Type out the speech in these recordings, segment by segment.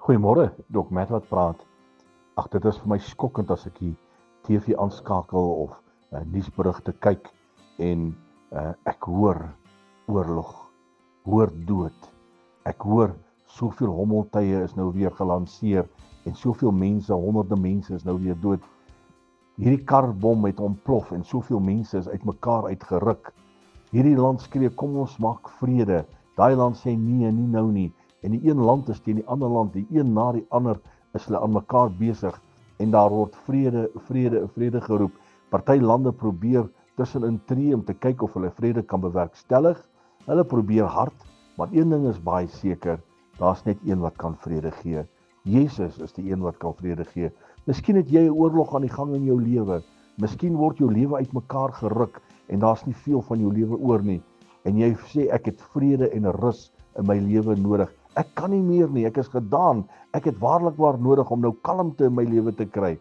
Goeiemôre, Dok Matt wat praat. Ag, dit is vir my skokkend as ek die TV aanskakel of nuusberigte kyk en ek hoor oorlog, hoor dood. Ek hoor soveel hommeltuie is nou weer gelanseer en soveel mense, honderde mense is nou weer dood. Hierdie karbom het ontplof en soveel mense is uitmekaar uitgeruk. Hierdie land skree, kom ons maak vrede. Daai land sê nee, nie nou nie. En die een land is teen die ander land, die een na die ander is hulle aan mekaar besig en daar word vrede geroep. Party lande probeer tussenin tree om te kyk of hulle vrede kan bewerkstellig. Hulle probeer hard, maar een ding is baie seker, daar's net een wat kan vrede gee. Jesus is die een wat kan vrede gee. Miskien het jy 'n oorlog aan die gang in jou lewe. Miskien word jou lewe uitmekaar geruk en daar's nie veel van jou lewe oor nie. En jy sê ek het vrede en rus in my lewe nodig. Ek kan nie meer nie, ek is gedaan. Ek het waarlik waar nodig om nou kalmte in my lewe te kry.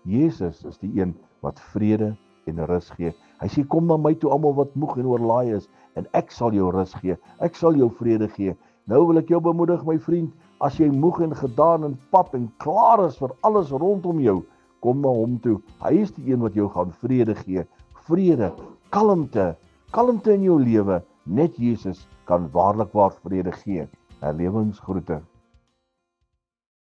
Jesus is die een wat vrede en rus gee. Hy sê kom na my toe almal wat moeg en oorlaai is en ek sal jou rus gee. Ek sal jou vrede gee. Nou wil ek jou bemoedig my vriend, as jy moeg en gedaan en pap en klaar is vir alles rondom jou, kom na hom toe. Hy is die een wat jou gaan vrede gee. Vrede, kalmte in jou lewe. Net Jesus kan waarlik waar vrede gee. Herlewingsgroete.